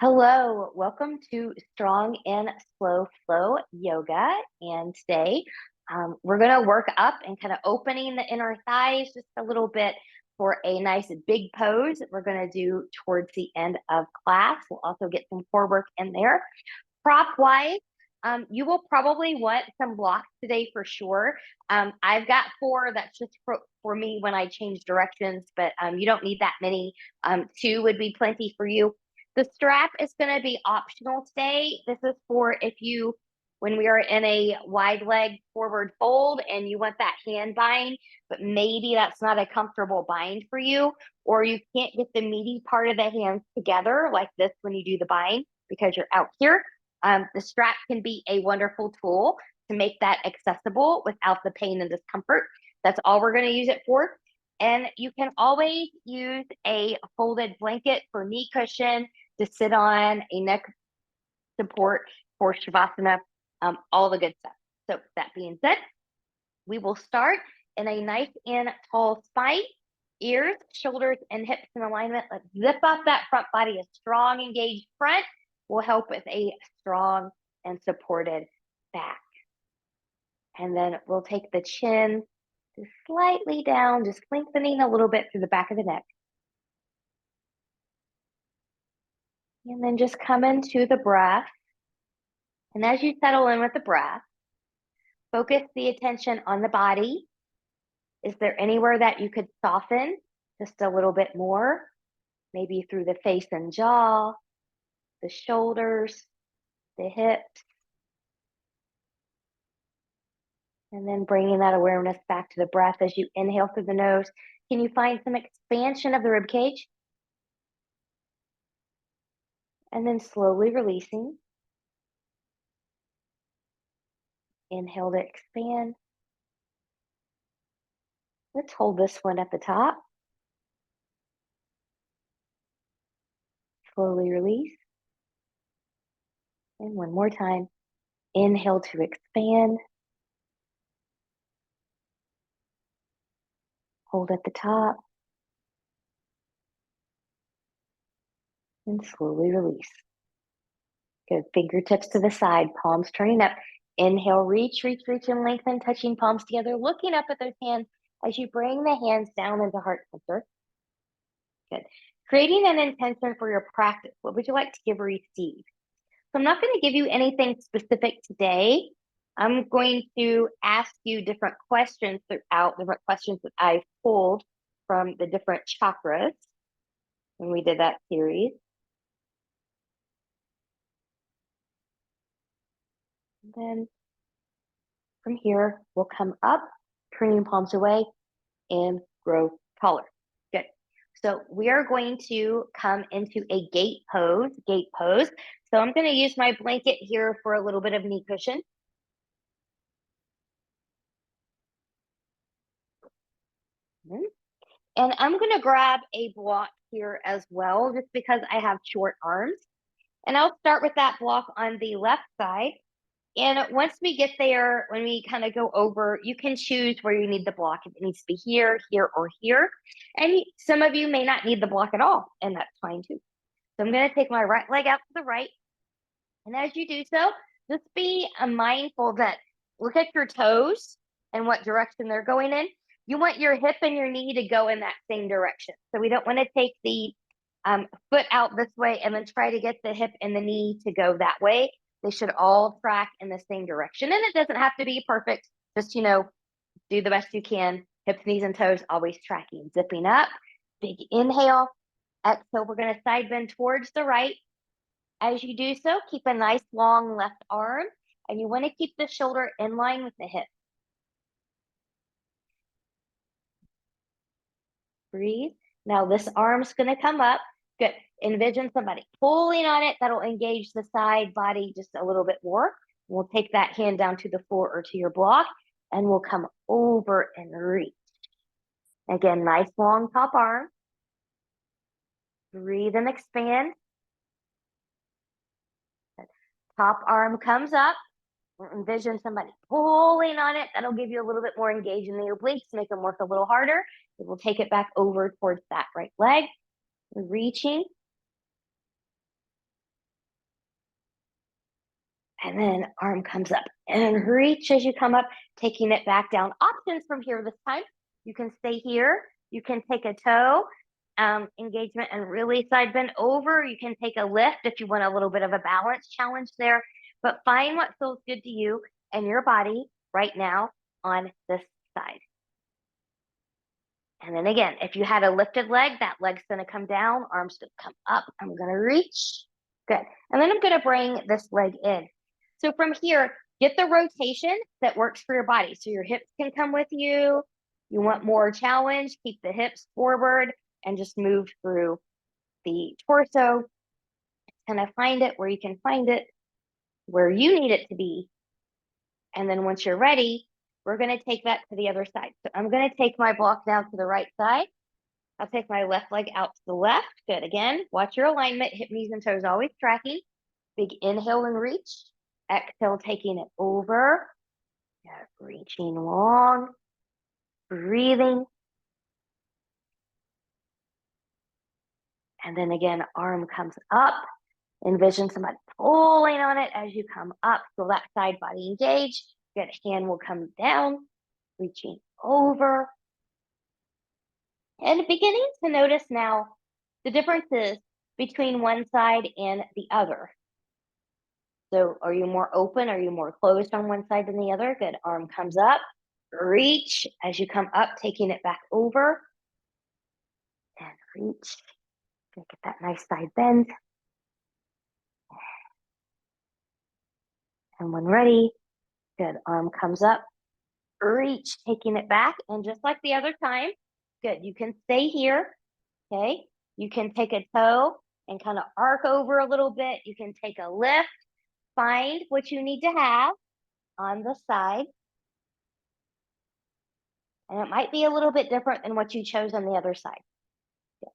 Hello, welcome to Strong and Slow Flow Yoga. And today we're going to work up and kind of opening the inner thighs just a little bit for a nice big pose that we're going to do towards the end of class. We'll also get some core work in there. Prop wise, you will probably want some blocks today for sure. I've got four. That's just for me when I change directions, but you don't need that many. Two would be plenty for you. The strap is going to be optional today. This is for when we are in a wide leg forward fold and you want that hand bind, but maybe that's not a comfortable bind for you, or you can't get the meaty part of the hands together like this when you do the bind because you're out here. The strap can be a wonderful tool to make that accessible without the pain and discomfort. That's all we're going to use it for. And you can always use a folded blanket for knee cushion, to sit on, a neck support for Shavasana, all the good stuff. So that being said, we will start in a nice and tall spine, ears, shoulders, and hips in alignment. Let's zip up that front body. A strong, engaged front will help with a strong and supported back. And then we'll take the chin just slightly down, just lengthening a little bit through the back of the neck. And then just come into the breath. And as you settle in with the breath, focus the attention on the body. Is there anywhere that you could soften just a little bit more? Maybe through the face and jaw, the shoulders, the hips. And then bringing that awareness back to the breath as you inhale through the nose. Can you find some expansion of the rib cage? And then slowly releasing. Inhale to expand. Let's hold this one at the top. Slowly release. And one more time. Inhale to expand. Hold at the top. And slowly release. Good. Fingertips to the side, palms turning up. Inhale, reach, reach, reach, and lengthen, touching palms together, looking up at those hands as you bring the hands down into heart center. Good. Creating an intention for your practice. What would you like to give or receive? So I'm not going to give you anything specific today. I'm going to ask you different questions throughout, different questions that I've pulled from the different chakras when we did that series. And then from here, we'll come up, turning palms away, and grow taller. Good. So we are going to come into a gate pose, So I'm going to use my blanket here for a little bit of knee cushion. And I'm going to grab a block here as well, just because I have short arms. And I'll start with that block on the left side. And once we get there, when we kind of go over, you can choose where you need the block. If it needs to be here, here, or here. And some of you may not need the block at all, and that's fine too. So I'm going to take my right leg out to the right. And as you do so, just be mindful that look at your toes and what direction they're going in. You want your hip and your knee to go in that same direction. So we don't want to take the foot out this way and then try to get the hip and the knee to go that way. They should all track in the same direction. And it doesn't have to be perfect. Just, do the best you can. Hips, knees, and toes always tracking. Zipping up. Big inhale. Exhale, we're going to side bend towards the right. As you do so, keep a nice long left arm. And you want to keep the shoulder in line with the hip. Breathe. Now this arm's going to come up. Good. Envision somebody pulling on it. That'll engage the side body just a little bit more. We'll take that hand down to the floor or to your block, and we'll come over and reach. Again, nice long top arm. Breathe and expand. Top arm comes up. Envision somebody pulling on it. That'll give you a little bit more engage in the obliques, make them work a little harder. We'll take it back over towards that right leg. Reaching. And then arm comes up and reach as you come up, taking it back down. Options from here this time. You can stay here. You can take a toe engagement and really side bend over. You can take a lift if you want a little bit of a balance challenge there, but find what feels good to you and your body right now on this side. And then again, if you had a lifted leg, that leg's going to come down, arms going to come up. I'm going to reach. Good. And then I'm going to bring this leg in. So from here, get the rotation that works for your body. So your hips can come with you. You want more challenge, keep the hips forward and just move through the torso. Kind of find it where you can find it, where you need it to be. And then once you're ready, we're going to take that to the other side. So I'm going to take my block now to the right side. I'll take my left leg out to the left. Good. Again, watch your alignment. Hip, knees, and toes always tracking. Big inhale and reach. Exhale, taking it over. Yeah, reaching long. Breathing. And then again, arm comes up. Envision somebody pulling on it as you come up. So that side body engage. Good. Hand will come down. Reaching over. And beginning to notice now the differences between one side and the other. So are you more open? Are you more closed on one side than the other? Good. Arm comes up. Reach as you come up, taking it back over. And reach. Get that nice side bend. And when ready, good. Arm comes up. Reach, taking it back. And just like the other time, good. You can stay here. Okay. You can take a toe and kind of arc over a little bit. You can take a lift. Find what you need to have on the side. And it might be a little bit different than what you chose on the other side. Good.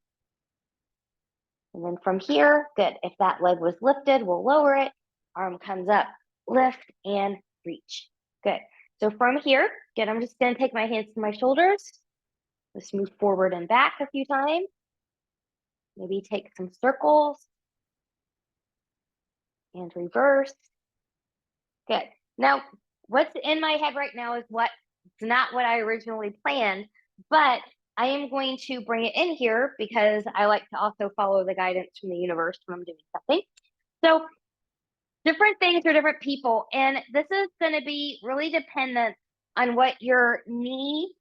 And then from here, good. If that leg was lifted, we'll lower it. Arm comes up, lift and reach. Good. So from here, good. I'm just going to take my hands to my shoulders. Let's move forward and back a few times. Maybe take some circles. And reverse. Good. Now, what's in my head right now is what's not what I originally planned, but I am going to bring it in here because I like to also follow the guidance from the universe when I'm doing something. So different things for different people. And this is going to be really dependent on what your knee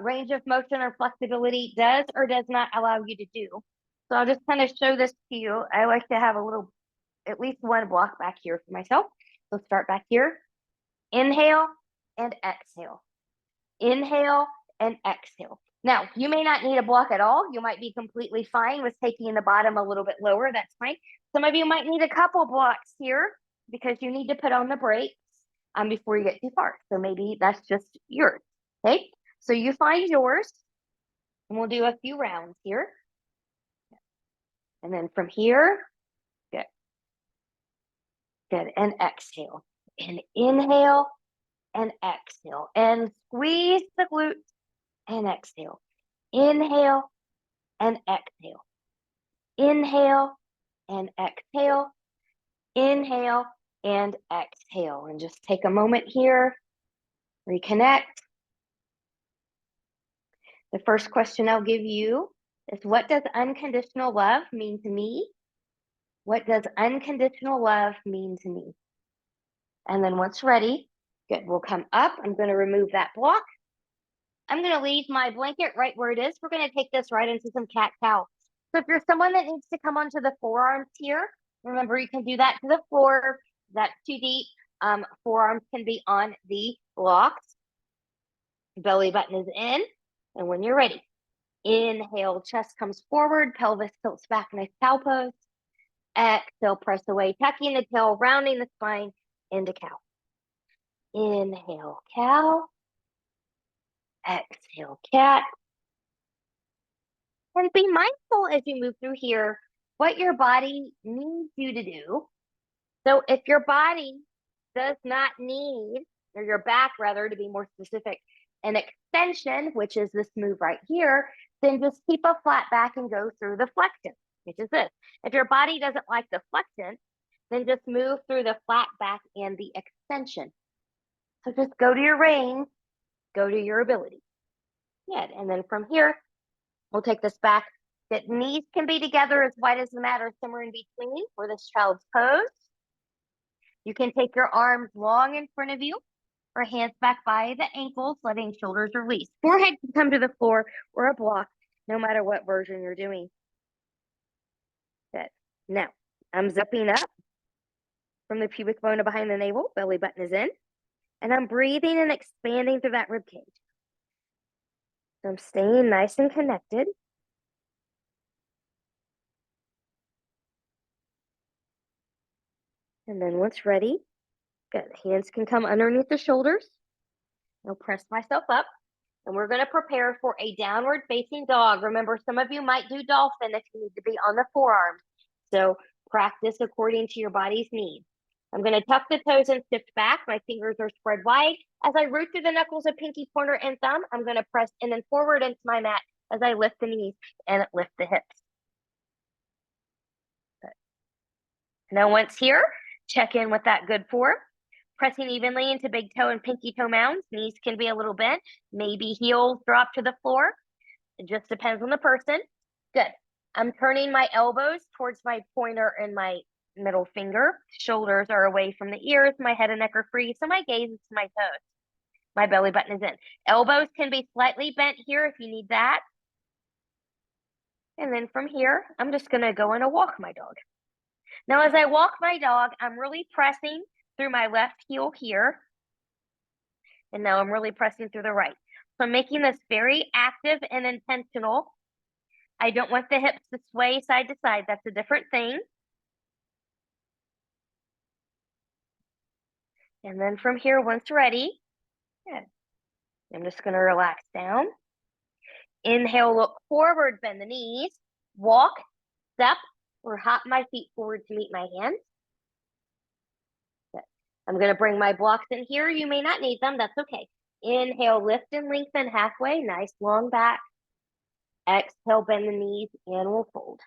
range of motion or flexibility does or does not allow you to do. So I'll just kind of show this to you. I like to have a little, at least one block back here for myself. So start back here. Inhale and exhale. Inhale and exhale. Now, you may not need a block at all. You might be completely fine with taking the bottom a little bit lower. That's fine. Some of you might need a couple blocks here because you need to put on the brakes before you get too far. So maybe that's just yours. Okay. So you find yours and we'll do a few rounds here. And then from here, good. Good. And exhale. And inhale and exhale. And squeeze the glutes and exhale. Inhale and exhale. Inhale and exhale. Inhale and exhale. And just take a moment here. Reconnect. The first question I'll give you is, what does unconditional love mean to me? What does unconditional love mean to me? And then once ready, good, we'll come up. I'm going to remove that block. I'm going to leave my blanket right where it is. We're going to take this right into some cat-cow. So if you're someone that needs to come onto the forearms here, remember you can do that to the floor. That's too deep. Forearms can be on the blocks. Belly button is in. And when you're ready, inhale, chest comes forward, pelvis tilts back, nice cow pose. Exhale, press away, tucking the tail, rounding the spine into cow. Inhale, cow. Exhale, cat. And be mindful as you move through here what your body needs you to do. So if your body does not need, or your back rather, to be more specific, an extension, which is this move right here, then just keep a flat back and go through the flexion, which is this. If your body doesn't like the flexion, Then just move through the flat back and the extension. So just go to your range, go to your ability. Good. And then from here, we'll take this back. That knees can be together as wide as the mat or somewhere in between for this child's pose. You can take your arms long in front of you or hands back by the ankles, letting shoulders release. Forehead can come to the floor or a block, no matter what version you're doing. Good. Now, I'm zipping up from the pubic bone to behind the navel, belly button is in, and I'm breathing and expanding through that rib cage. So I'm staying nice and connected. And then once ready, good. Hands can come underneath the shoulders. I'll press myself up. And we're going to prepare for a downward facing dog. Remember, some of you might do dolphin if you need to be on the forearms. So practice according to your body's needs. I'm going to tuck the toes and shift back. My fingers are spread wide. As I root through the knuckles of pinky, pointer, and thumb, I'm going to press in and forward into my mat as I lift the knees and lift the hips. Good. Now once here, check in with that good form. Pressing evenly into big toe and pinky toe mounds. Knees can be a little bent. Maybe heels drop to the floor. It just depends on the person. Good. I'm turning my elbows towards my pointer and my middle finger. Shoulders are away from the ears. My head and neck are free, so my gaze is to my toes. My belly button is in. Elbows can be slightly bent here if you need that. And then from here, I'm just going to go in a walk my dog. Now, as I walk my dog, I'm really pressing through my left heel here. And now I'm really pressing through the right. So I'm making this very active and intentional. I don't want the hips to sway side to side. That's a different thing. And then from here, once ready, good. I'm just going to relax down. Inhale, look forward, bend the knees, walk, step, or hop my feet forward to meet my hands. Good. I'm going to bring my blocks in here. You may not need them. That's okay. Inhale, lift and lengthen halfway. Nice long back. Exhale, bend the knees, and we'll fold.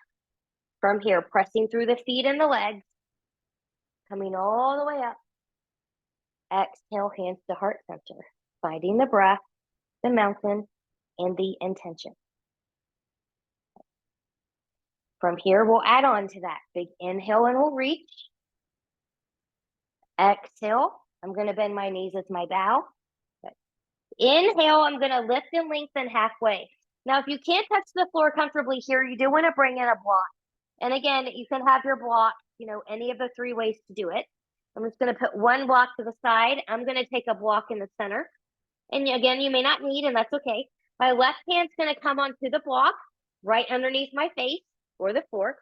From here, pressing through the feet and the legs, coming all the way up. Exhale, hands to heart center, finding the breath, the mountain, and the intention. From here, we'll add on to that. Big inhale and we'll reach. Exhale, I'm going to bend my knees as my bow. Good. Inhale, I'm going to lift and lengthen halfway. Now, if you can't touch the floor comfortably here, you do want to bring in a block. And again, you can have your block, any of the three ways to do it. I'm just going to put one block to the side. I'm going to take a block in the center. And again, you may not need, and that's okay. My left hand's going to come onto the block right underneath my face or the floor.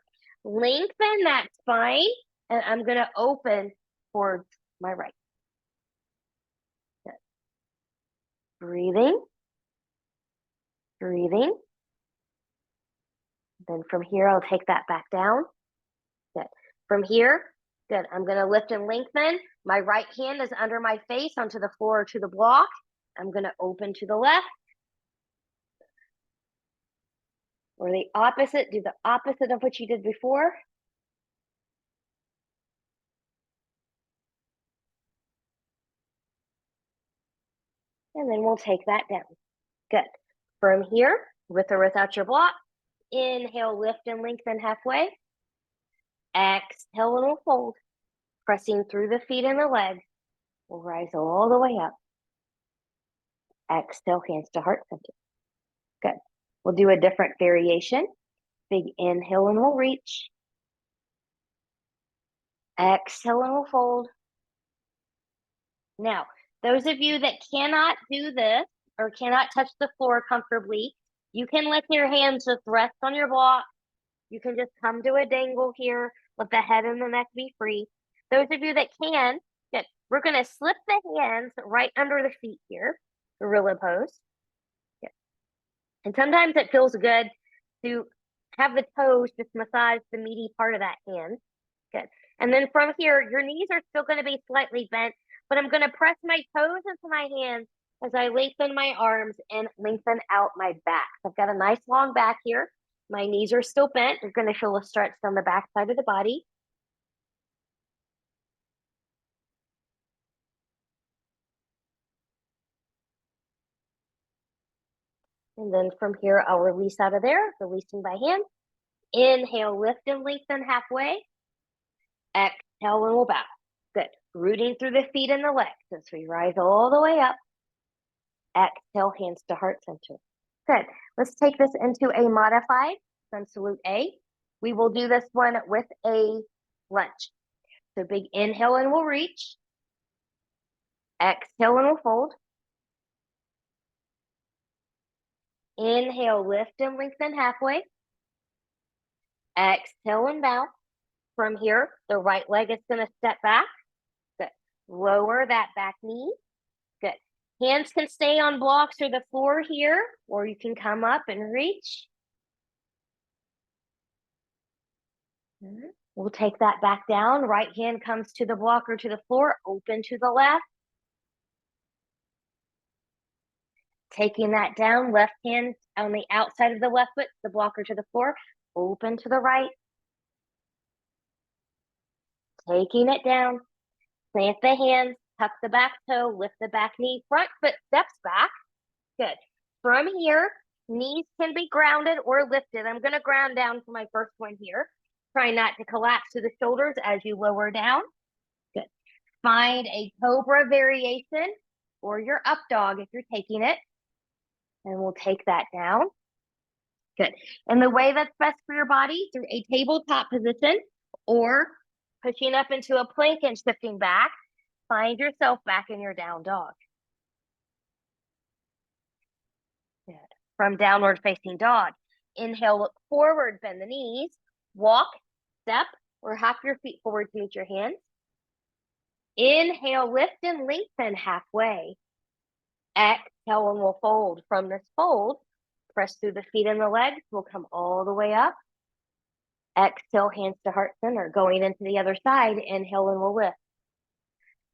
Lengthen that spine, and I'm going to open towards my right. Good. Breathing. Breathing. Then from here, I'll take that back down. Good. From here, good. I'm going to lift and lengthen. My right hand is under my face onto the floor or to the block. I'm going to open to the left. Or the opposite, do the opposite of what you did before. And then we'll take that down. Good. From here, with or without your block, inhale, lift and lengthen halfway. Exhale and we'll fold. Pressing through the feet and the legs. We'll rise all the way up. Exhale, hands to heart center. Good. We'll do a different variation. Big inhale and we'll reach. Exhale and we'll fold. Now, those of you that cannot do this or cannot touch the floor comfortably, you can let your hands just rest on your block. You can just come to a dangle here. Let the head and the neck be free. Those of you that can, good. We're going to slip the hands right under the feet here, gorilla pose. Good. And sometimes it feels good to have the toes just massage the meaty part of that hand. Good. And then from here, your knees are still going to be slightly bent, but I'm going to press my toes into my hands as I lengthen my arms and lengthen out my back. So I've got a nice long back here. My knees are still bent. You're going to feel a stretch down the back side of the body. And then from here, I'll release out of there, releasing by hand. Inhale, lift and lengthen halfway. Exhale, and we'll bow. Good. Rooting through the feet and the legs as we rise all the way up. Exhale, hands to heart center. Good. Let's take this into a modified sun salute A. We will do this one with a lunge. So big inhale and we'll reach. Exhale and we'll fold. Inhale, lift and lengthen halfway. Exhale and bow. From here, the right leg is going to step back. Good. Lower that back knee. Good. Hands can stay on blocks or the floor here, or you can come up and reach. We'll take that back down. Right hand comes to the block or to the floor, open to the left. Taking that down, left hand on the outside of the left foot, the blocker to the floor, open to the right. Taking it down, plant the hands, tuck the back toe, lift the back knee, front foot steps back. Good. From here, knees can be grounded or lifted. I'm going to ground down for my first one here. Try not to collapse to the shoulders as you lower down. Good. Find a cobra variation or your up dog if you're taking it. And we'll take that down. Good. And the way that's best for your body, through a tabletop position or pushing up into a plank and shifting back, find yourself back in your down dog. Good. From downward facing dog, inhale, look forward, bend the knees, walk, step, or hop your feet forward to meet your hands. Inhale, lift and lengthen halfway. Exhale, and we'll fold. From this fold, press through the feet and the legs. We'll come all the way up. Exhale, hands to heart center. Going into the other side, inhale and we'll lift.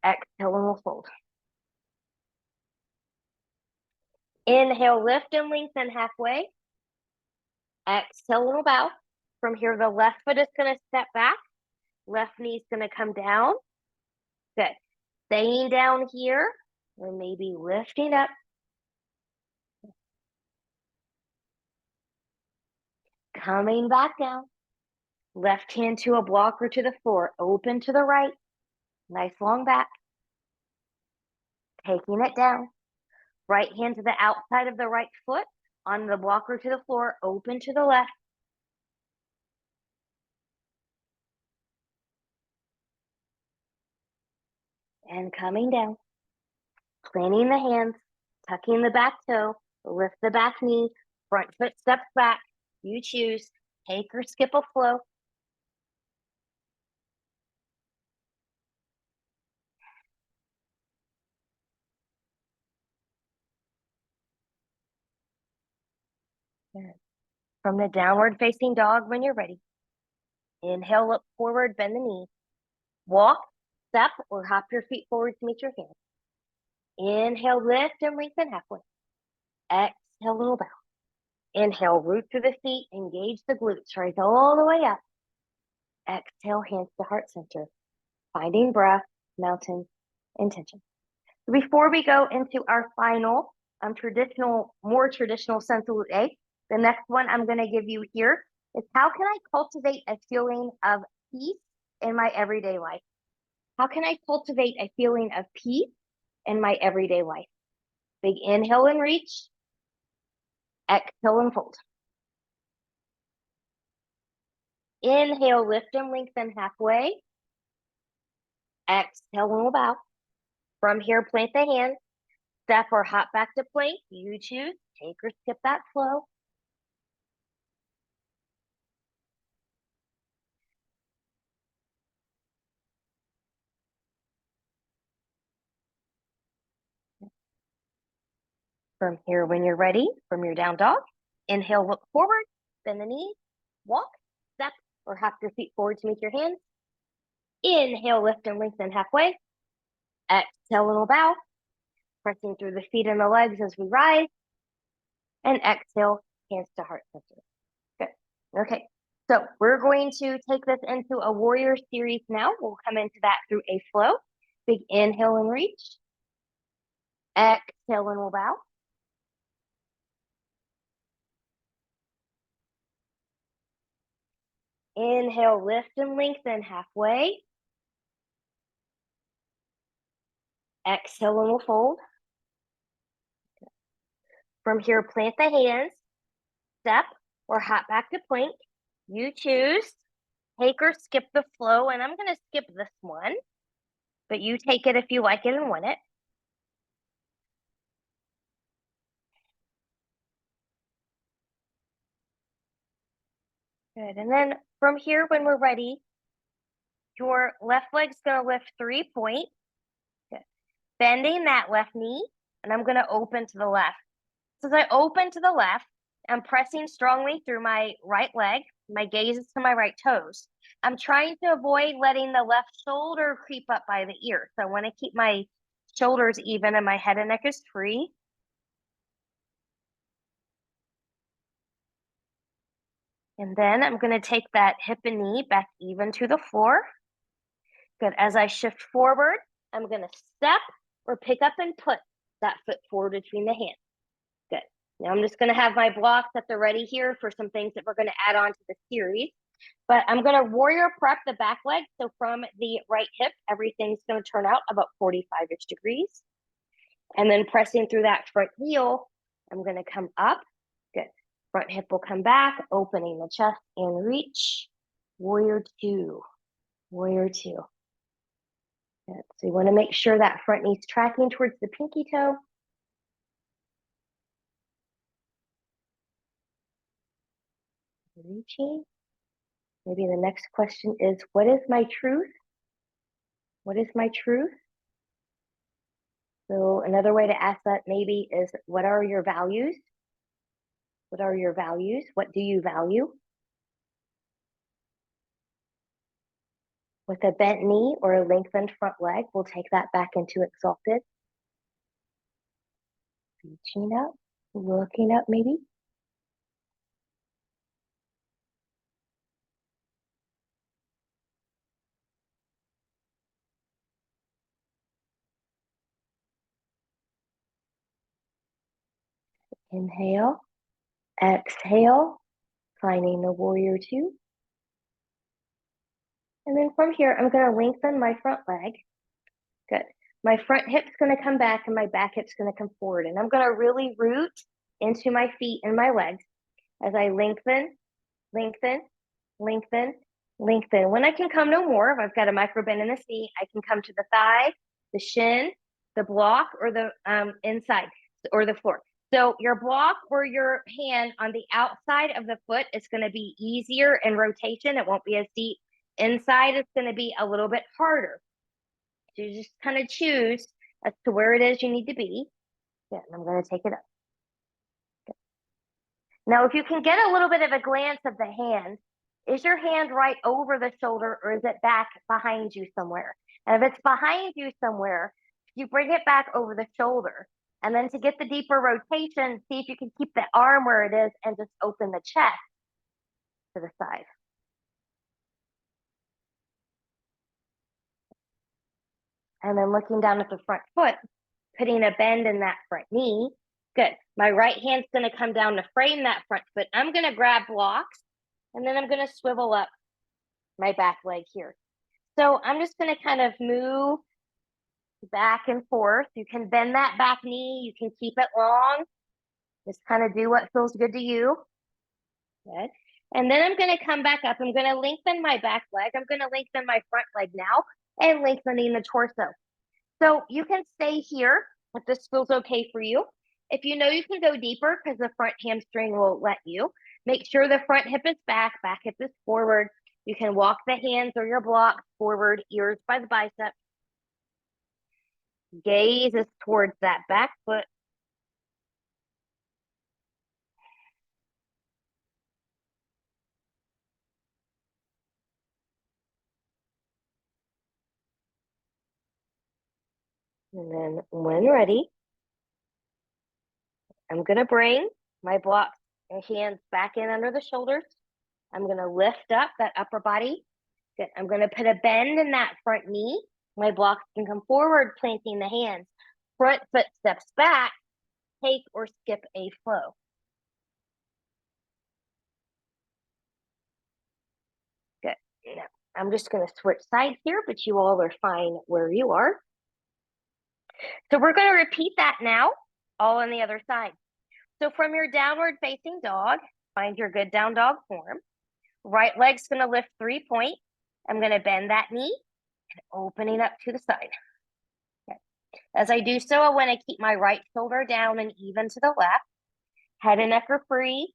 Exhale and we'll fold. Inhale, lift and lengthen halfway. Exhale and we'll bow. From here, the left foot is going to step back. Left knee is going to come down. Good. Staying down here, or maybe lifting up. Coming back down. Left hand to a block or to the floor. Open to the right. Nice long back. Taking it down. Right hand to the outside of the right foot. On the block or to the floor. Open to the left. And coming down. Planting the hands. Tucking the back toe. Lift the back knee. Front foot steps back. You choose. Take or skip a flow. Good. From the downward facing dog when you're ready. Inhale, look forward, bend the knee. Walk, step, or hop your feet forward to meet your hands. Inhale, lift and lengthen halfway. Exhale, little bow. Inhale, root through the feet, engage the glutes, rise all the way up. Exhale, hands to heart center. Finding breath, mountain, intention. Before we go into our final more traditional sun salute A, the next one I'm going to give you here is how can I cultivate a feeling of peace in my everyday life? How can I cultivate a feeling of peace in my everyday life? Big inhale and reach. Exhale and fold. Inhale, lift and lengthen halfway. Exhale and we'll bow. From here, plant the hands. Step or hop back to plank. You choose. Take or skip that flow. From here, when you're ready, from your down dog, inhale, look forward, bend the knees, walk, step, or hop your feet forward to meet your hands. Inhale, lift and lengthen halfway. Exhale and we'll bow. Pressing through the feet and the legs as we rise. And exhale, hands to heart center. Good. Okay. So we're going to take this into a warrior series now. We'll come into that through a flow. Big inhale and reach. Exhale and we'll bow. Inhale, lift and lengthen halfway. Exhale and we'll fold. From here, plant the hands, step, or hop back to plank. You choose. Take or skip the flow, and I'm going to skip this one, but you take it if you like it and want it. Good, and then from here, when we're ready, your left leg's going to lift 3-point. Good. Bending that left knee, and I'm going to open to the left. So as I open to the left, I'm pressing strongly through my right leg. My gaze is to my right toes. I'm trying to avoid letting the left shoulder creep up by the ear. So I want to keep my shoulders even and my head and neck is free. And then I'm going to take that hip and knee back even to the floor. Good. As I shift forward, I'm going to step or pick up and put that foot forward between the hands. Good. Now I'm just going to have my blocks at the ready here for some things that we're going to add on to the series. But I'm going to warrior prep the back leg. So from the right hip, everything's going to turn out about 45-ish degrees. And then pressing through that front heel, I'm going to come up. Good. Front hip will come back, opening the chest and reach. Warrior two. Warrior two. Good. So you want to make sure that front knee's tracking towards the pinky toe. Reaching. Maybe the next question is, what is my truth? What is my truth? So another way to ask that maybe is, what are your values? What are your values? What do you value? With a bent knee or a lengthened front leg, we'll take that back into exalted. Reaching up, looking up maybe. Inhale, exhale, finding the warrior two. And then from here, I'm going to lengthen my front leg. Good. My front hip's going to come back and my back hip's going to come forward. And I'm going to really root into my feet and my legs as I lengthen, lengthen, lengthen, lengthen. When I can come no more, if I've got a micro bend in the knee, I can come to the thigh, the shin, the block, or the inside or the floor. So your block or your hand on the outside of the foot is going to be easier in rotation. It won't be as deep. Inside, it's going to be a little bit harder. So you just kind of choose as to where it is you need to be. Yeah, and I'm going to take it up. Okay. Now, if you can get a little bit of a glance of the hand, is your hand right over the shoulder or is it back behind you somewhere? And if it's behind you somewhere, you bring it back over the shoulder. And then to get the deeper rotation, see if you can keep the arm where it is and just open the chest to the side. And then looking down at the front foot, putting a bend in that front knee. Good. My right hand's going to come down to frame that front foot. I'm going to grab blocks, and then I'm going to swivel up my back leg here. So I'm just going to kind of move back and forth. You can bend that back knee. You can keep it long. Just kind of do what feels good to you. Good. And then I'm going to come back up. I'm going to lengthen my back leg. I'm going to lengthen my front leg now and lengthening the torso. So you can stay here if this feels okay for you. If you know you can go deeper because the front hamstring will let you, make sure the front hip is back hip is forward. You can walk the hands or your blocks forward, ears by the biceps. Gaze is towards that back foot. And then when ready, I'm going to bring my blocks and hands back in under the shoulders. I'm going to lift up that upper body. Good. I'm going to put a bend in that front knee. My blocks can come forward, planting the hands. Front foot steps back, take or skip a flow. No, I'm just going to switch sides here, but you all are fine where you are. So we're going to repeat that now, all on the other side. So from your downward facing dog, find your good down dog form. Right leg's going to lift 3 point. I'm going to bend that knee and opening up to the side. Okay. As I do so, I want to keep my right shoulder down and even to the left. Head and neck are free.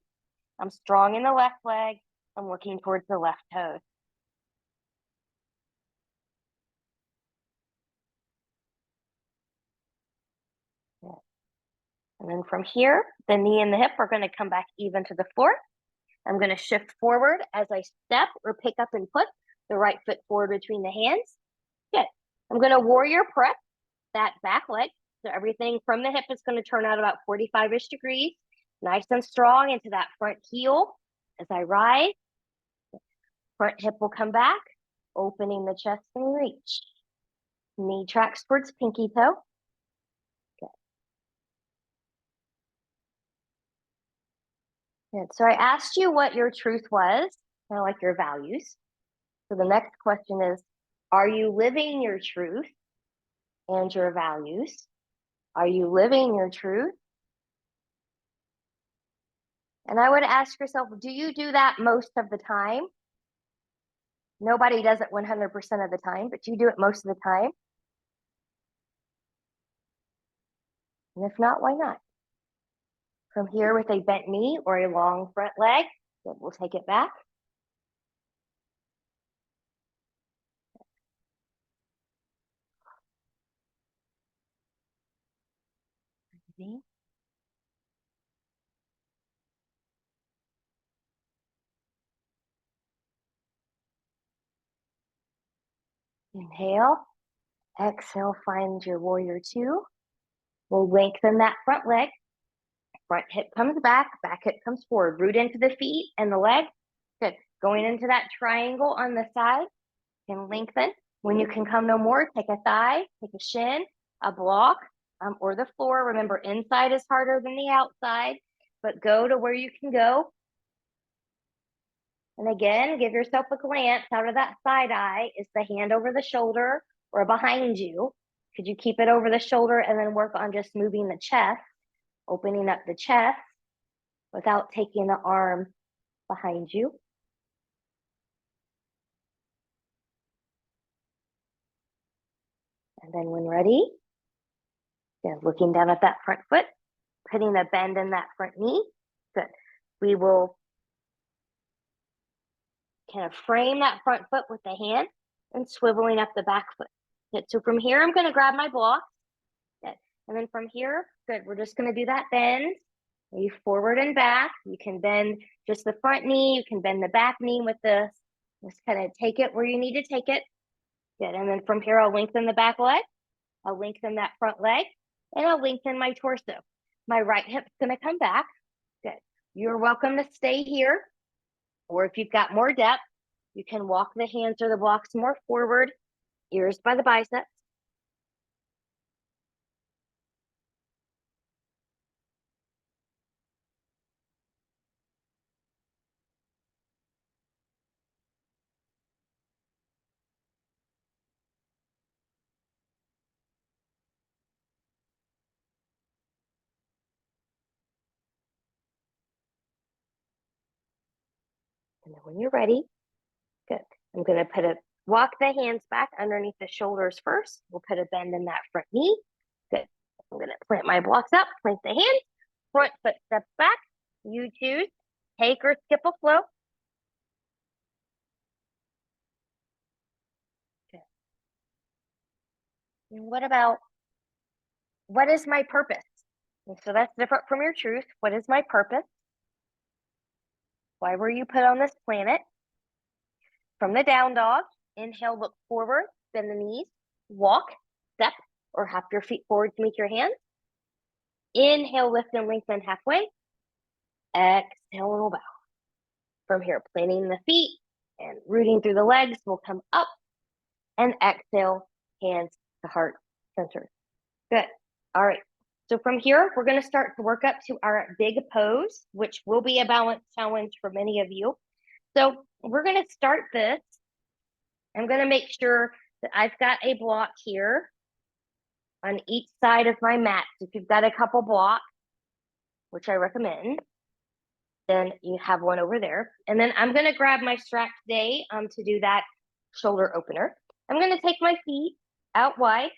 I'm strong in the left leg. I'm looking towards the left toes. Yeah. And then from here, the knee and the hip are going to come back even to the floor. I'm going to shift forward as I step or pick up and put the right foot forward between the hands. Good. I'm going to warrior press that back leg. So everything from the hip is going to turn out about 45-ish degrees. Nice and strong into that front heel as I rise. Front hip will come back, opening the chest and reach. Knee tracks towards pinky toe. Good. Good. So I asked you what your truth was, kind of like your values. So the next question is, are you living your truth and your values? Are you living your truth? And I would ask yourself, do you do that most of the time? Nobody does it 100% of the time, but you do it most of the time. And if not, why not? From here with a bent knee or a long front leg, we'll take it back. Inhale, exhale, find your warrior two. We'll lengthen that front leg. Front hip comes back, back hip comes forward. Root into the feet and the leg. Good. Going into that triangle on the side. Can lengthen. When you can come no more, take a thigh, take a shin, a block, or the floor. Remember, inside is harder than the outside, but go to where you can go. And again, give yourself a glance out of that side eye. Is the hand over the shoulder or behind you? Could you keep it over the shoulder and then work on just moving the chest, opening up the chest without taking the arm behind you? And then when ready, looking down at that front foot, putting a bend in that front knee. Good. We will kind of frame that front foot with the hand and swiveling up the back foot. Good. So from here, I'm going to grab my block. Good. And then from here, good. We're just going to do that bend. Maybe forward and back. You can bend just the front knee. You can bend the back knee with this. Just kind of take it where you need to take it. Good. And then from here, I'll lengthen the back leg. I'll lengthen that front leg. And I'll lengthen my torso. My right hip's going to come back. Good. You're welcome to stay here. Or if you've got more depth, you can walk the hands or the blocks more forward, ears by the biceps. And then when you're ready, good. I'm going to walk the hands back underneath the shoulders first. We'll put a bend in that front knee. Good. I'm going to plant my blocks up, plant the hands, front foot steps back. You choose, take or skip a flow. Good. And what is my purpose? And so that's different from your truth. What is my purpose? Why were you put on this planet? From the down dog, inhale, look forward, bend the knees, walk, step, or hop your feet forward to meet your hands. Inhale, lift and lengthen halfway. Exhale, and we'll bow. From here, planting the feet and rooting through the legs, we'll come up and exhale, hands to heart center. Good. All right. So from here, we're going to start to work up to our big pose, which will be a balance challenge for many of you. So we're going to start this I'm going to make sure that I've got a block here on each side of my mat. So if you've got a couple blocks, which I recommend, then you have one over there. And then I'm going to grab my strap today to do that shoulder opener. I'm going to take my feet out wide.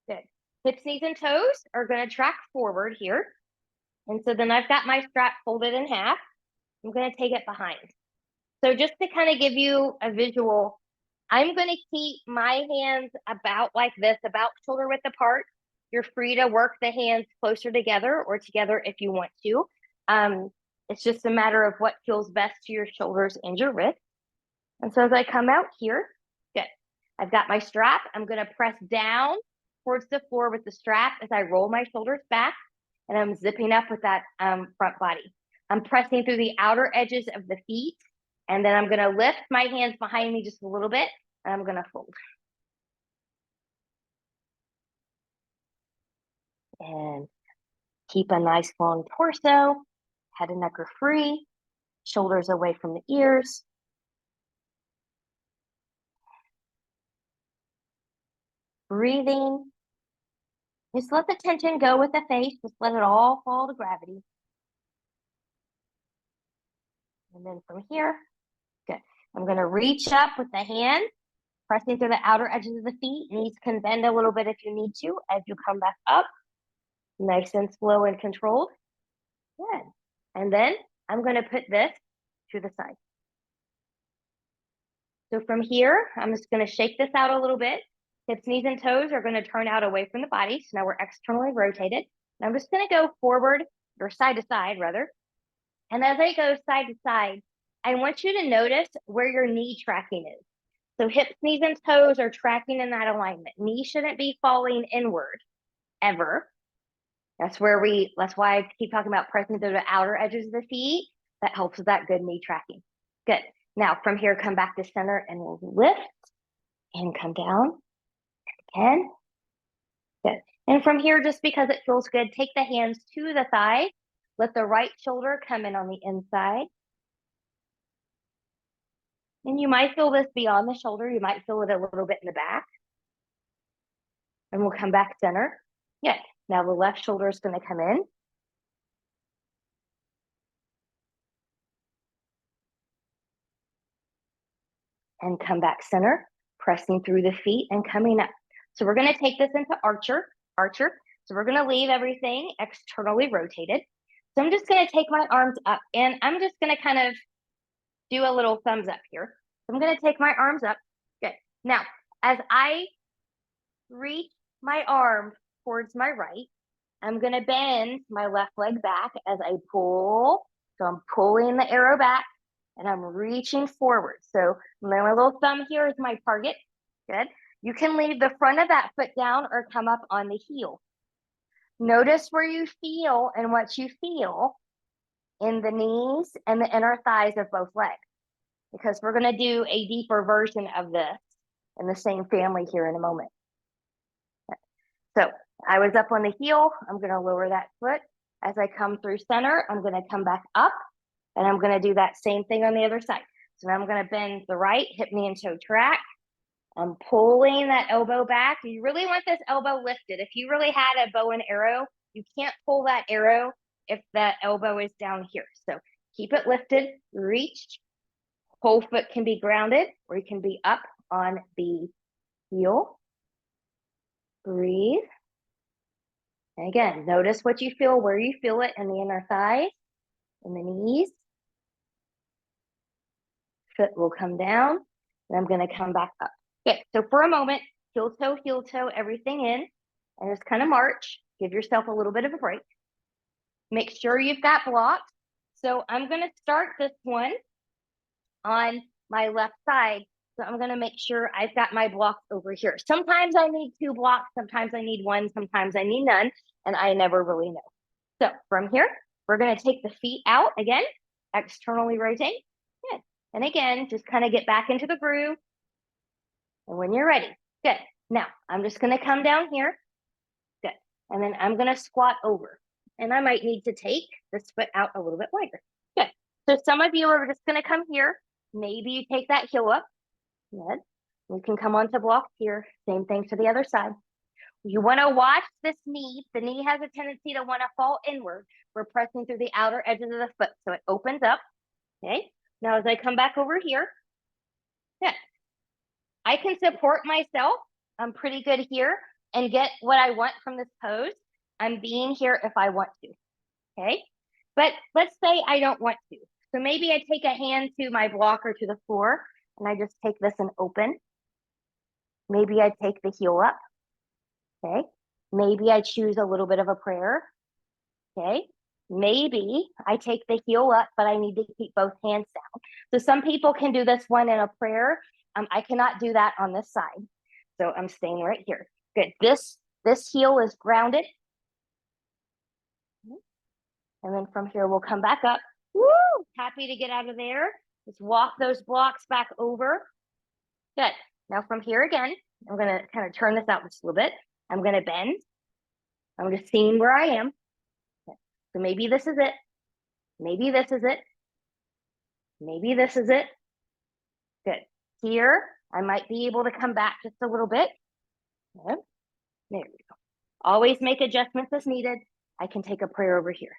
Good. Hips, knees, and toes are going to track forward here. And so then I've got my strap folded in half. I'm going to take it behind. So just to kind of give you a visual, I'm going to keep my hands about like this, about shoulder width apart. You're free to work the hands closer together or together if you want to. It's just a matter of what feels best to your shoulders and your wrists. And so as I come out here, good. I've got my strap. I'm going to press down towards the floor with the strap as I roll my shoulders back, and I'm zipping up with that front body. I'm pressing through the outer edges of the feet, and then I'm going to lift my hands behind me just a little bit, and I'm going to fold. And keep a nice long torso, head and neck are free, shoulders away from the ears. Breathing. Just let the tension go with the face. Just let it all fall to gravity. And then from here, good. I'm going to reach up with the hand, pressing through the outer edges of the feet. Knees can bend a little bit if you need to as you come back up. Nice and slow and controlled. Good. And then I'm going to put this to the side. So from here, I'm just going to shake this out a little bit. Hips, knees, and toes are going to turn out away from the body. So now we're externally rotated. And I'm just going to go forward, or side to side rather. And as I go side to side, I want you to notice where your knee tracking is. So hips, knees, and toes are tracking in that alignment. Knee shouldn't be falling inward, ever. That's why I keep talking about pressing through the outer edges of the feet. That helps with that good knee tracking. Good. Now from here, come back to center and we'll lift and come down. Again. Good. And from here, just because it feels good, take the hands to the thigh. Let the right shoulder come in on the inside. And you might feel this beyond the shoulder. You might feel it a little bit in the back. And we'll come back center. Good. Now the left shoulder is going to come in. And come back center, pressing through the feet and coming up. So we're going to take this into archer. So we're going to leave everything externally rotated. So I'm just going to take my arms up and I'm just going to kind of do a little thumbs up here. So I'm going to take my arms up. Good. Now, as I reach my arm towards my right, I'm going to bend my left leg back as I pull. So I'm pulling the arrow back and I'm reaching forward. So my little thumb here is my target. Good. You can leave the front of that foot down or come up on the heel. Notice where you feel and what you feel in the knees and the inner thighs of both legs, because we're going to do a deeper version of this in the same family here in a moment. So I was up on the heel. I'm going to lower that foot. As I come through center, I'm going to come back up and I'm going to do that same thing on the other side. So now I'm going to bend the right hip, knee, and toe track. I'm pulling that elbow back. You really want this elbow lifted. If you really had a bow and arrow, you can't pull that arrow if that elbow is down here. So keep it lifted, reach. Whole foot can be grounded or you can be up on the heel. Breathe. And again, notice what you feel, where you feel it in the inner thighs, in the knees. Foot will come down, and I'm going to come back up. Okay, so for a moment, heel toe, everything in, and just kind of march. Give yourself a little bit of a break. Make sure you've got blocks. So I'm going to start this one on my left side. So I'm going to make sure I've got my blocks over here. Sometimes I need 2 blocks, sometimes I need 1, sometimes I need none, and I never really know. So from here, we're going to take the feet out again, externally rotate. Good. And again, just kind of get back into the groove. And when you're ready, good. Now, I'm just going to come down here. Good. And then I'm going to squat over. And I might need to take this foot out a little bit wider. Good. So some of you are just going to come here. Maybe you take that heel up. Good. You can come onto blocks here. Same thing to the other side. You want to watch this knee. The knee has a tendency to want to fall inward. We're pressing through the outer edges of the foot, so it opens up. Okay. Now, as I come back over here, yeah, I can support myself. I'm pretty good here and get what I want from this pose. I'm being here if I want to. Okay. But let's say I don't want to. So maybe I take a hand to my block or to the floor and I just take this and open. Maybe I take the heel up. Okay. Maybe I choose a little bit of a prayer. Okay. Maybe I take the heel up, but I need to keep both hands down. So some people can do this one in a prayer. I cannot do that on this side. So I'm staying right here. Good. This heel is grounded. And then from here, we'll come back up. Woo! Happy to get out of there. Just walk those blocks back over. Good. Now from here again, I'm going to kind of turn this out just a little bit. I'm going to bend. I'm just seeing where I am. So maybe this is it. Maybe this is it. Maybe this is it. Good. Here, I might be able to come back just a little bit. Good. There we go. Always make adjustments as needed. I can take a prayer over here.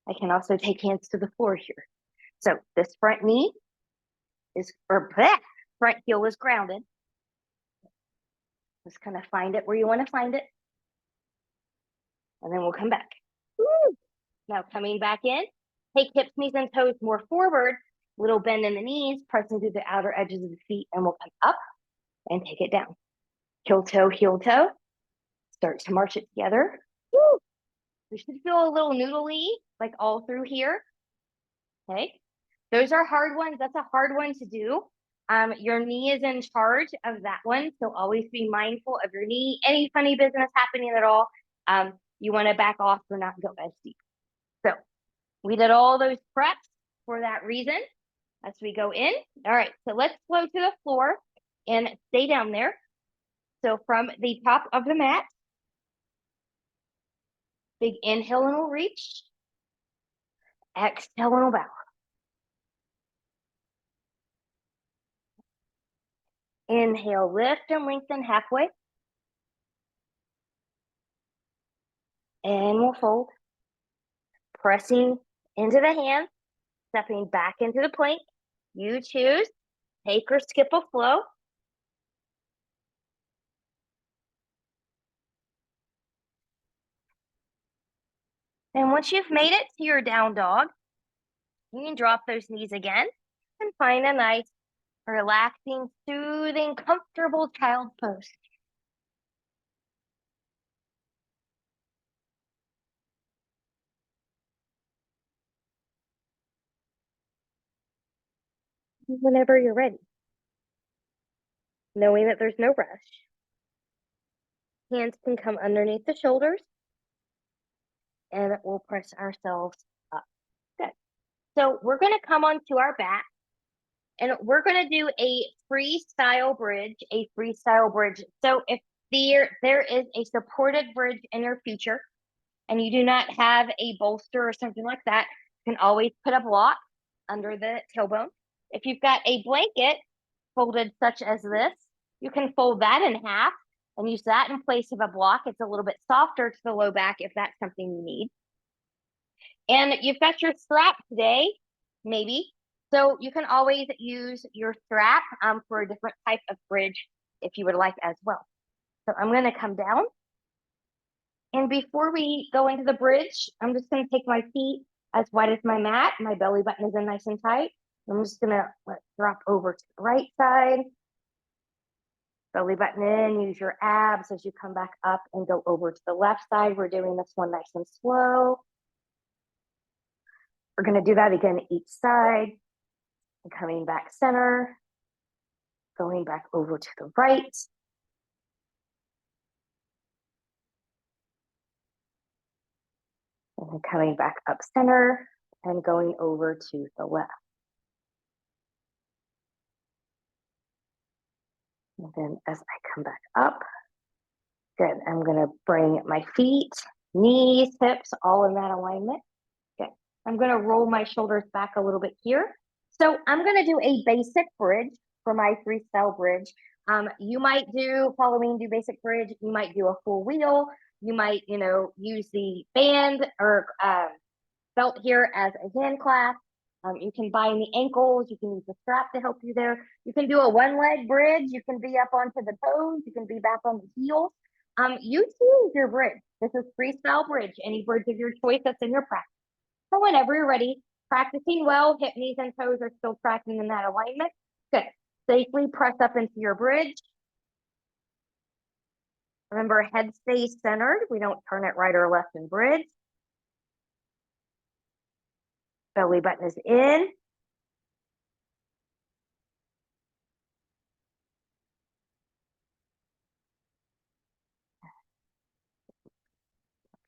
I can also take hands to the floor here. So this front knee is, or bleh, front heel is grounded. Just kind of find it where you want to find it. And then we'll come back. Woo! Now coming back in, take hips, knees, and toes more forward. Little bend in the knees, pressing through the outer edges of the feet, and we'll come up and take it down. Heel toe, heel toe. Start to march it together. Woo! We should feel a little noodly, like all through here. Okay. Those are hard ones. That's a hard one to do. Your knee is in charge of that one. So always be mindful of your knee. Any funny business happening at all, you want to back off or not go as deep. So we did all those preps for that reason as we go in. All right, so let's flow to the floor and stay down there. So from the top of the mat, big inhale and we'll reach. Exhale and we'll bow. Inhale, lift and lengthen halfway. And we'll fold. Pressing into the hands, stepping back into the plank. You choose, take or skip a flow. And once you've made it to your down dog, you can drop those knees again and find a nice, relaxing, soothing, comfortable child's pose. Whenever you're ready. Knowing that there's no rush. Hands can come underneath the shoulders. And we'll press ourselves up. Good. So we're going to come onto our back. And we're going to do a freestyle bridge, So if there is a supported bridge in your future and you do not have a bolster or something like that, you can always put a block under the tailbone. If you've got a blanket folded such as this, you can fold that in half and use that in place of a block. It's a little bit softer to the low back if that's something you need. And you've got your strap today, maybe. So you can always use your strap for a different type of bridge if you would like as well. So I'm going to come down. And before we go into the bridge, I'm just going to take my feet as wide as my mat. My belly button is in nice and tight. I'm just going to drop over to the right side. Belly button in, use your abs as you come back up and go over to the left side. We're doing this one nice and slow. We're going to do that again each side. And coming back center, going back over to the right. And then coming back up center and going over to the left. And then as I come back up, good, I'm gonna bring my feet, knees, hips, all in that alignment. Good, I'm gonna roll my shoulders back a little bit here. So I'm gonna do a basic bridge for my freestyle bridge. You might do, following do basic bridge, you might do a full wheel. You might, use the band or belt here as a hand clasp. You can bind the ankles. You can use the strap to help you there. You can do a one leg bridge. You can be up onto the toes. You can be back on the heels. You choose your bridge. This is freestyle bridge. Any bridge of your choice that's in your practice. So whenever you're ready, practicing well, hip, knees, and toes are still tracking in that alignment. Good. Safely press up into your bridge. Remember, head stays centered. We don't turn it right or left in bridge. Belly button is in.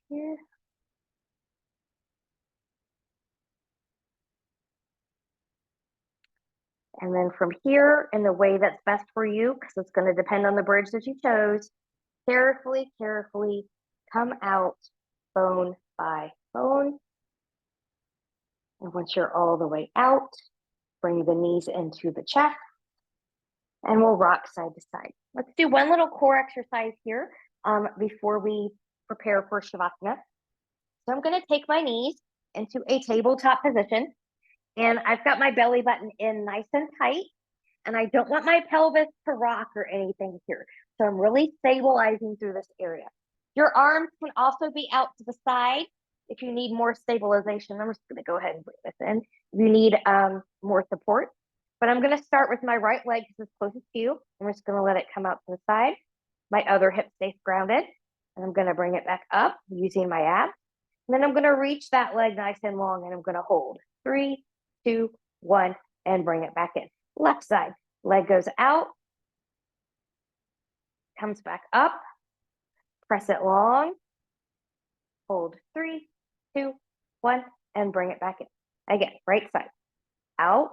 Here. And then from here, in the way that's best for you, because it's going to depend on the bridge that you chose, carefully, carefully come out bone by bone. And once you're all the way out, bring the knees into the chest, and we'll rock side to side. Let's do one little core exercise here before we prepare for Shavasana. So I'm going to take my knees into a tabletop position, and I've got my belly button in nice and tight, and I don't want my pelvis to rock or anything here. So I'm really stabilizing through this area. Your arms can also be out to the side if you need more stabilization. I'm just going to go ahead and bring this in. If you need more support. But I'm going to start with my right leg because it's closest to you. I'm just going to let it come out to the side. My other hip stays grounded. And I'm going to bring it back up using my abs. And then I'm going to reach that leg nice and long, and I'm going to hold. 3, 2, 1, and bring it back in. Left side, leg goes out, comes back up, press it long, hold. 3, 2, 1, and bring it back in. Again, right side, out,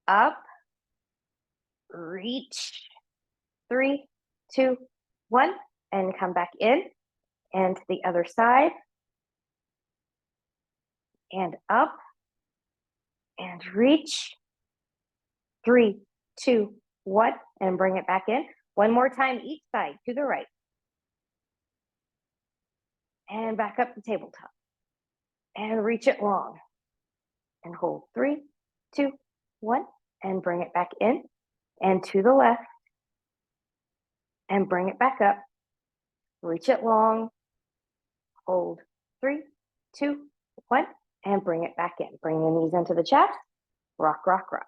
up, reach. 3, 2, 1, and come back in. And to the other side, and up, and reach. 3, 2, 1, and bring it back in. One more time each side to the right. And back up to tabletop. And reach it long. And hold. 3, 2, 1, and bring it back in. And to the left. And bring it back up. Reach it long. Hold. 3, 2, 1, and bring it back in. Bring the knees into the chest. Rock, rock, rock.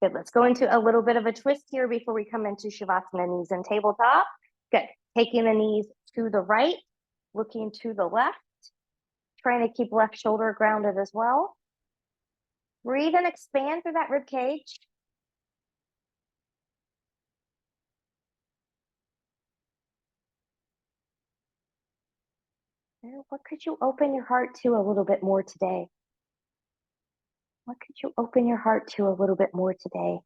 Good. Let's go into a little bit of a twist here before we come into Shavasana, knees and tabletop. Good. Taking the knees to the right, looking to the left, trying to keep left shoulder grounded as well. Breathe and expand through that rib cage. What could you open your heart to a little bit more today? What could you open your heart to a little bit more today?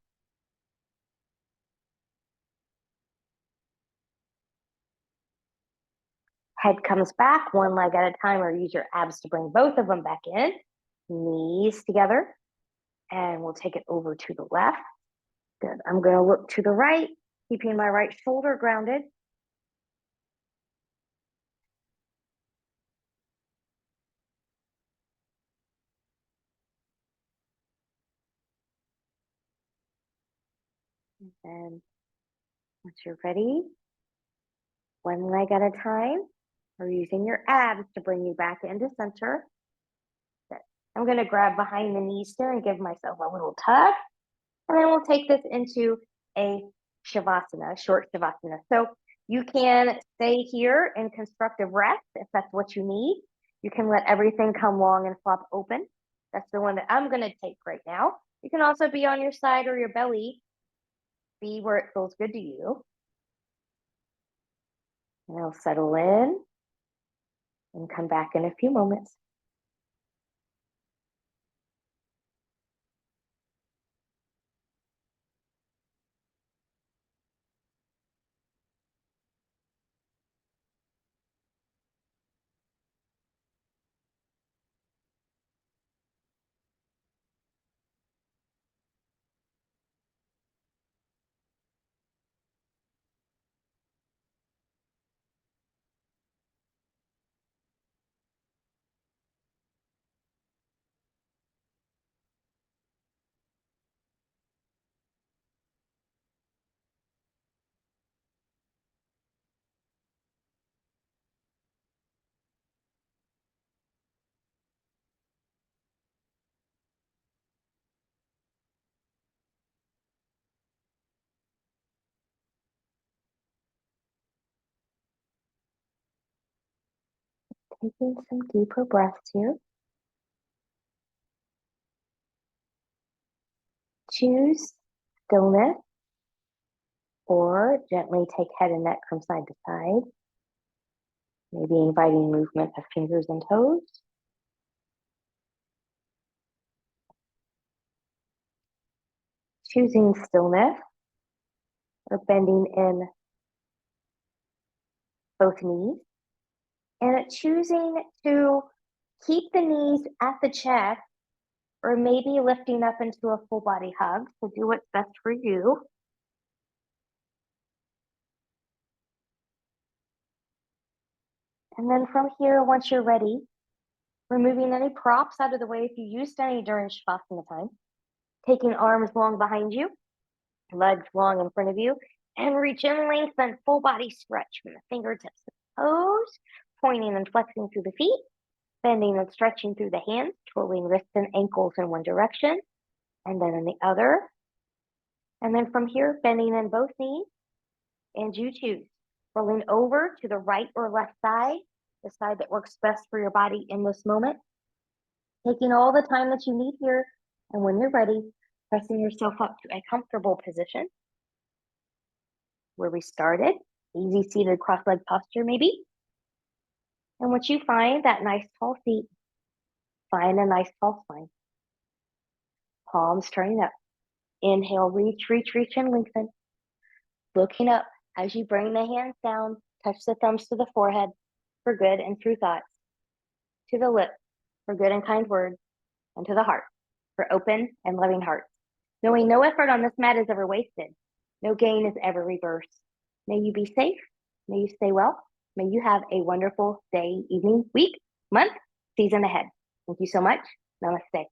Head comes back, one leg at a time, or use your abs to bring both of them back in. Knees together. And we'll take it over to the left. Good. I'm going to look to the right, keeping my right shoulder grounded. And then once you're ready, one leg at a time, or using your abs to bring you back into center. Good. I'm going to grab behind the knees here and give myself a little tug. And then we'll take this into a Shavasana, a short Shavasana. So you can stay here in constructive rest if that's what you need. You can let everything come long and flop open. That's the one that I'm going to take right now. You can also be on your side or your belly. Be where it feels good to you. And I'll settle in and come back in a few moments. Taking some deeper breaths here. Choose stillness or gently take head and neck from side to side. Maybe inviting movement of fingers and toes. Choosing stillness or bending in both knees. And choosing to keep the knees at the chest or maybe lifting up into a full body hug. So do what's best for you. And then from here, once you're ready, removing any props out of the way if you used any during Shavasana time. Taking arms long behind you, legs long in front of you, and reach in, lengthen, full body stretch from the fingertips to the toes, pointing and flexing through the feet, bending and stretching through the hands, twirling wrists and ankles in one direction, and then in the other. And then from here, bending in both knees, and you choose. Rolling over to the right or left side, the side that works best for your body in this moment. Taking all the time that you need here, and when you're ready, pressing yourself up to a comfortable position. Where we started, easy seated cross-leg posture maybe. And once you find that nice tall seat, find a nice tall spine. Palms turning up. Inhale, reach, reach, reach, and lengthen. Looking up as you bring the hands down, touch the thumbs to the forehead for good and true thoughts, to the lips for good and kind words, and to the heart for open and loving hearts. Knowing no effort on this mat is ever wasted. No gain is ever reversed. May you be safe. May you stay well. May you have a wonderful day, evening, week, month, season ahead. Thank you so much. Namaste.